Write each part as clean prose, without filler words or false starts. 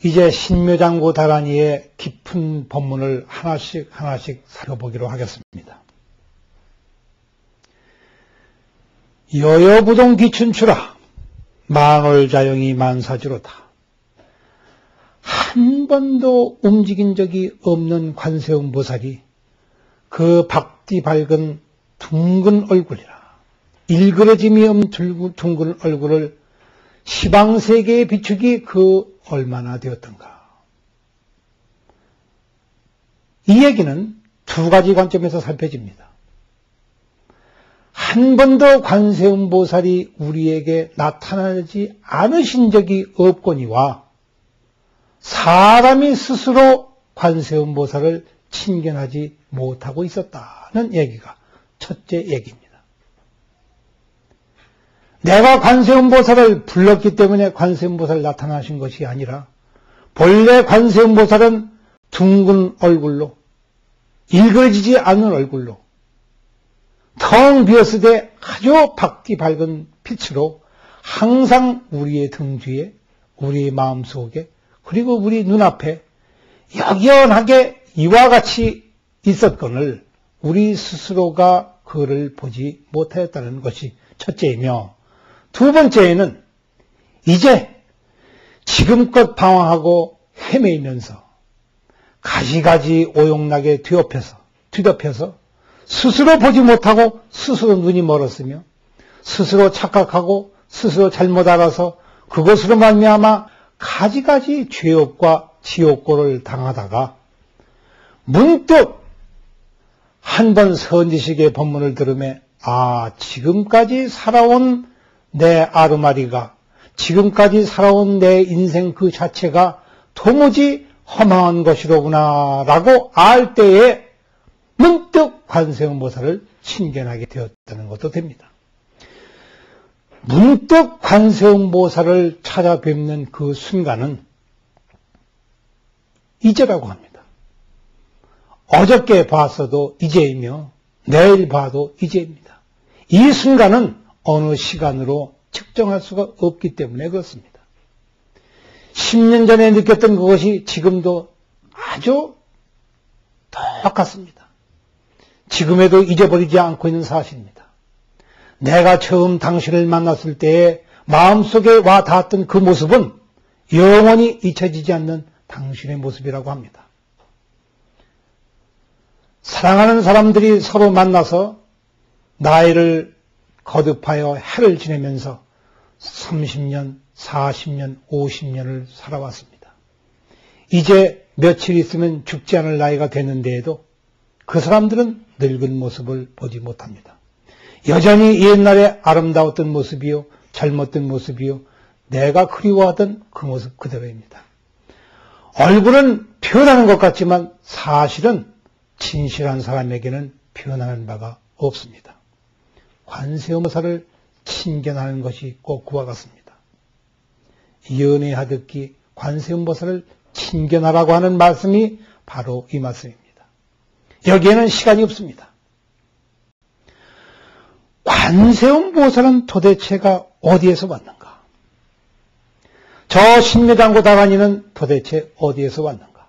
이제 신묘장구 다란이의 깊은 법문을 하나씩 살펴보기로 하겠습니다. 여여부동 기춘추라 만월자영이 만사지로다. 한 번도 움직인 적이 없는 관세음보살이 그 박디 밝은 둥근 얼굴이라 일그러짐이 없는 둥근 얼굴을 시방세계에 비추기 그 얼마나 되었던가. 이 얘기는 두 가지 관점에서 살펴집니다. 한 번도 관세음보살이 우리에게 나타나지 않으신 적이 없거니와 사람이 스스로 관세음보살을 친견하지 못하고 있었다는 얘기가 첫째 얘기입니다. 내가 관세음보살을 불렀기 때문에 관세음보살 나타나신 것이 아니라 본래 관세음보살은 둥근 얼굴로 일그러지지 않는 얼굴로 텅 비었으되 아주 박디 밝은 빛으로 항상 우리의 등 뒤에 우리의 마음속에 그리고 우리 눈앞에 역연하게 이와 같이 있었거늘 우리 스스로가 그를 보지 못하였다는 것이 첫째이며, 두 번째에는 이제 지금껏 방황하고 헤매이면서 가지가지 오용나게 뒤덮여서 스스로 보지 못하고 스스로 눈이 멀었으며 스스로 착각하고 스스로 잘못 알아서 그것으로 말미암아 가지가지 죄업과 지옥고를 당하다가 문득 한 번 선지식의 법문을 들으며 지금까지 살아온 내 아르마리가, 지금까지 살아온 내 인생 그 자체가 도무지 허망한 것이로구나 라고 알 때에 문득 관세음보살을 친견하게 되었다는 것도 됩니다. 문득 관세음보살을 찾아뵙는 그 순간은 이제라고 합니다. 어저께 봤어도 이제이며 내일 봐도 이제입니다. 이 순간은 어느 시간으로 측정할 수가 없기 때문에 그렇습니다. 10년 전에 느꼈던 그것이 지금도 아주 똑같습니다. 지금에도 잊어버리지 않고 있는 사실입니다. 내가 처음 당신을 만났을 때에 마음속에 와 닿았던 그 모습은 영원히 잊혀지지 않는 당신의 모습이라고 합니다. 사랑하는 사람들이 서로 만나서 나이를 거듭하여 해를 지내면서 30년, 40년, 50년을 살아왔습니다. 이제 며칠 있으면 죽지 않을 나이가 됐는데에도 그 사람들은 늙은 모습을 보지 못합니다. 여전히 옛날에 아름다웠던 모습이요, 젊었던 모습이요, 내가 그리워하던 그 모습 그대로입니다. 얼굴은 표현하는 것 같지만 사실은 진실한 사람에게는 표현하는 바가 없습니다. 관세음보살을 친견하는 것이 꼭 그와 같습니다. 연애하듯이 관세음보살을 친견하라고 하는 말씀이 바로 이 말씀입니다. 여기에는 시간이 없습니다. 관세음보살은 도대체가 어디에서 왔는가? 저 신묘장구 다간이는 도대체 어디에서 왔는가?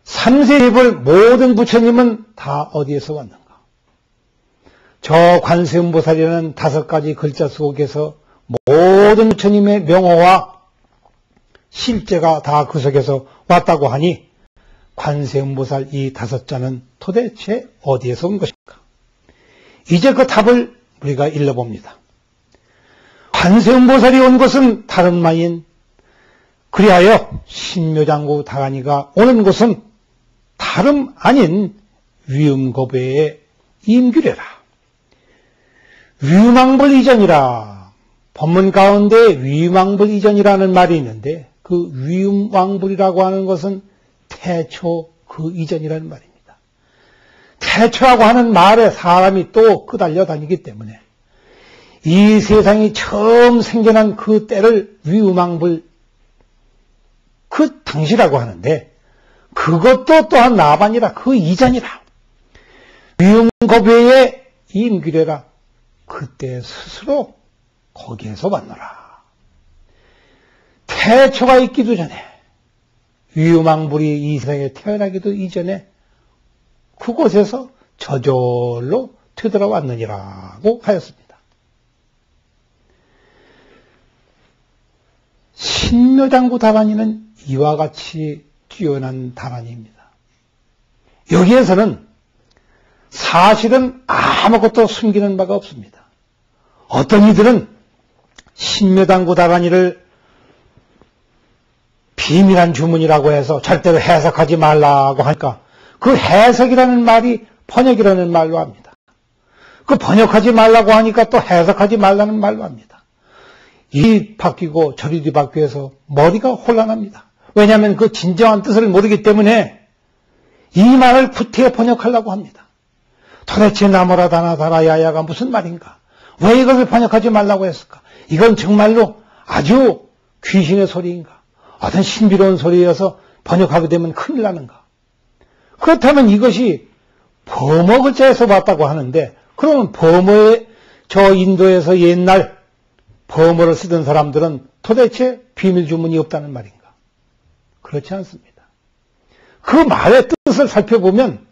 삼세입을 모든 부처님은 다 어디에서 왔는가? 저 관세음보살이라는 5가지 글자 속에서 모든 부처님의 명호와 실제가 다 그 속에서 왔다고 하니 관세음보살 이 5자는 도대체 어디에서 온 것인가? 이제 그 답을 우리가 일러봅니다. 관세음보살이 온 것은 다름 아닌, 그리하여 신묘장구 다간이가 오는 곳은 다름 아닌 위음고배의 임규례라. 위음왕불 이전이라. 법문 가운데 위음왕불 이전이라는 말이 있는데 그 위음왕불이라고 하는 것은 태초 그 이전이라는 말입니다. 태초라고 하는 말에 사람이 또 끄달려 다니기 때문에 이 세상이 처음 생겨난 그 때를 위음왕불 그 당시라고 하는데 그것도 또한 나반이라 그 이전이라. 위음고배의 임규례라. 그때 스스로 거기에서 왔노라. 태초가 있기도 전에 위유망불이 이 세상에 태어나기도 이전에 그곳에서 저절로 되돌아왔느니라고 하였습니다. 신묘장구 다란이는 이와 같이 뛰어난 다란이입니다. 여기에서는 사실은 아무것도 숨기는 바가 없습니다. 어떤 이들은 신묘장구 다란이를 비밀한 주문이라고 해서 절대로 해석하지 말라고 하니까 그 해석이라는 말이 번역이라는 말로 합니다. 그 번역하지 말라고 하니까 또 해석하지 말라는 말로 합니다. 이 바뀌고 저리 뒤바뀌어서 머리가 혼란합니다. 왜냐하면 그 진정한 뜻을 모르기 때문에 이 말을 구태여 번역하려고 합니다. 도대체 나무라 다나다라 야야가 무슨 말인가? 왜 이것을 번역하지 말라고 했을까? 이건 정말로 아주 귀신의 소리인가? 어떤 신비로운 소리여서 번역하게 되면 큰일 나는가? 그렇다면 이것이 범어 글자에서 왔다고 하는데 그러면 범어에 저 인도에서 옛날 범어를 쓰던 사람들은 도대체 비밀 주문이 없다는 말인가? 그렇지 않습니다. 그 말의 뜻을 살펴보면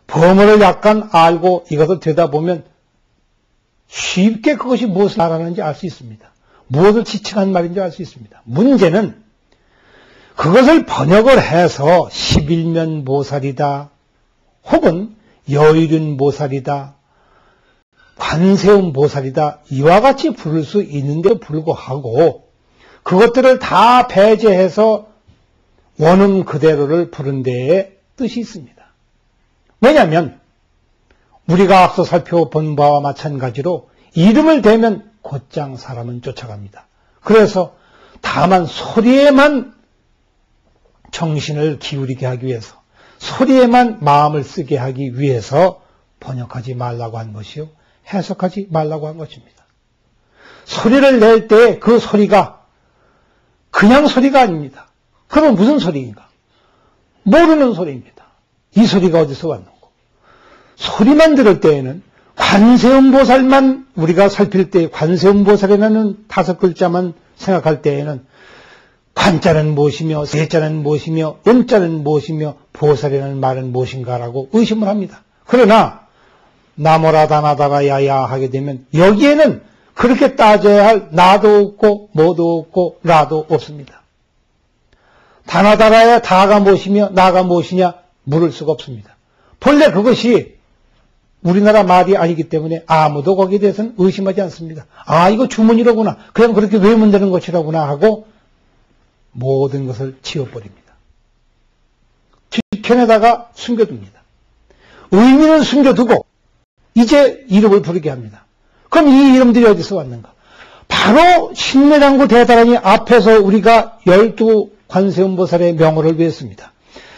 범어를 약간 알고 이것을 들여다보면 쉽게 그것이 무엇을 말하는지 알 수 있습니다. 무엇을 지칭한 말인지 알 수 있습니다. 문제는 그것을 번역을 해서 11면 보살이다 혹은 여의륜 보살이다 관세음 보살이다 이와 같이 부를 수 있는데도 불구하고 그것들을 다 배제해서 원음 그대로를 부른 데에 뜻이 있습니다. 왜냐하면 우리가 앞서 살펴본 바와 마찬가지로 이름을 대면 곧장 사람은 쫓아갑니다. 그래서 다만 소리에만 정신을 기울이게 하기 위해서 소리에만 마음을 쓰게 하기 위해서 번역하지 말라고 한 것이요 해석하지 말라고 한 것입니다. 소리를 낼 때 그 소리가 그냥 소리가 아닙니다. 그러면 무슨 소리인가? 모르는 소리입니다. 이 소리가 어디서 왔는고? 소리만 들을 때에는 관세음보살만 우리가 살필 때 관세음보살이라는 5글자만 생각할 때에는 관자는 무엇이며 세자는 무엇이며 음자는 무엇이며 보살이라는 말은 무엇인가라고 의심을 합니다. 그러나 나모라 다나다라 야야 하게 되면 여기에는 그렇게 따져야 할 나도 없고 뭐도 없고 라도 없습니다. 다나다라야 다가 무엇이며 나가 무엇이냐 물을 수가 없습니다. 본래 그것이 우리나라 말이 아니기 때문에 아무도 거기에 대해서는 의심하지 않습니다. 아 이거 주문이로구나. 그냥 그렇게 외우면 되는 것이라구나 하고 모든 것을 지워버립니다. 뒤편에다가 숨겨둡니다. 의미는 숨겨두고 이제 이름을 부르게 합니다. 그럼 이 이름들이 어디서 왔는가? 바로 신묘장구 대다란이 앞에서 우리가 12 관세음보살의 명호를 외웠습니다.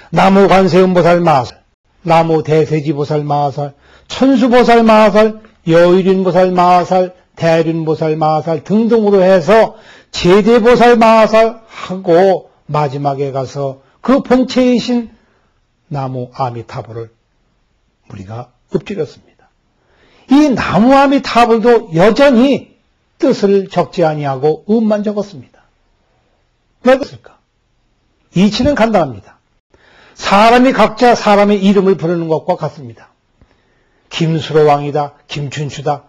나무 관세음보살 마하살, 나무 대세지보살 마하살, 천수보살 마하살, 여의륜보살 마하살, 대륜보살 마하살 등등으로 해서 제대보살 마하살 하고 마지막에 가서 그 본체이신 나무 아미타불을 우리가 읊조렸습니다. 이 나무 아미타불도 여전히 뜻을 적지 아니하고 음만 적었습니다. 왜 그랬을까? 이치는 간단합니다. 사람이 각자 사람의 이름을 부르는 것과 같습니다. 김수로왕이다, 김춘추다.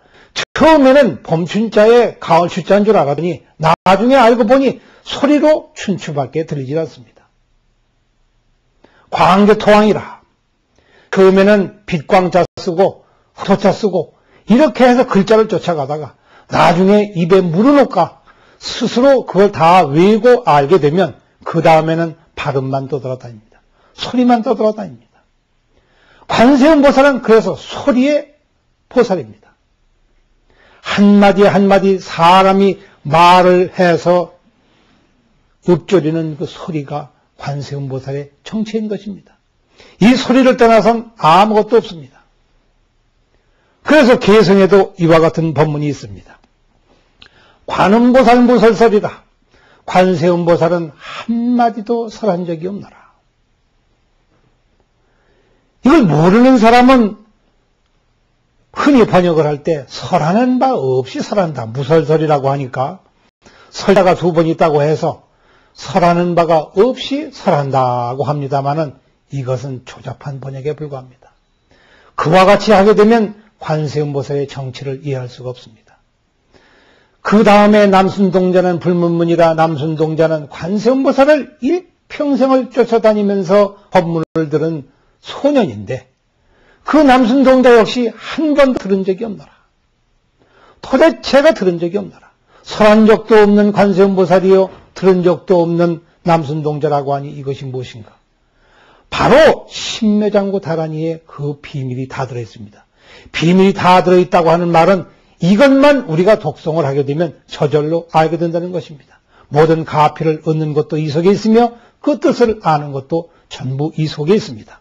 처음에는 봄춘자에 가을추자인 줄 알았더니 나중에 알고 보니 소리로 춘추밖에 들리지 않습니다. 광개토왕이라. 처음에는 빛광자 쓰고 토자 쓰고 이렇게 해서 글자를 쫓아가다가 나중에 입에 물어놓을까 스스로 그걸 다 외우고 알게 되면 그 다음에는 발음만 떠돌아다닙니다. 소리만 떠돌아다닙니다. 관세음보살은 그래서 소리의 보살입니다. 한마디 한마디 사람이 말을 해서 읊조리는 그 소리가 관세음보살의 정체인 것입니다. 이 소리를 떠나선 아무것도 없습니다. 그래서 개성에도 이와 같은 법문이 있습니다. 관음보살 무설설이다. 관세음보살은 한마디도 설한 적이 없노라. 이걸 모르는 사람은 흔히 번역을 할 때 설하는 바 없이 설한다. 무설설이라고 하니까 설자가 2번 있다고 해서 설하는 바가 없이 설한다고 합니다마는 이것은 조잡한 번역에 불과합니다. 그와 같이 하게 되면 관세음보살의 정치를 이해할 수가 없습니다. 그 다음에 남순동자는 불문문이라 남순동자는 관세음보살을 일평생을 쫓아다니면서 법문을 들은 소년인데 그 남순동자 역시 한 번도 들은 적이 없노라. 도대체가 들은 적이 없노라. 설한 적도 없는 관세음보살이요 들은 적도 없는 남순동자라고 하니 이것이 무엇인가? 바로 신묘장구 다라니에 그 비밀이 다 들어있습니다. 비밀이 다 들어있다고 하는 말은 이것만 우리가 독송을 하게 되면 저절로 알게 된다는 것입니다. 모든 가피를 얻는 것도 이 속에 있으며 그 뜻을 아는 것도 전부 이 속에 있습니다.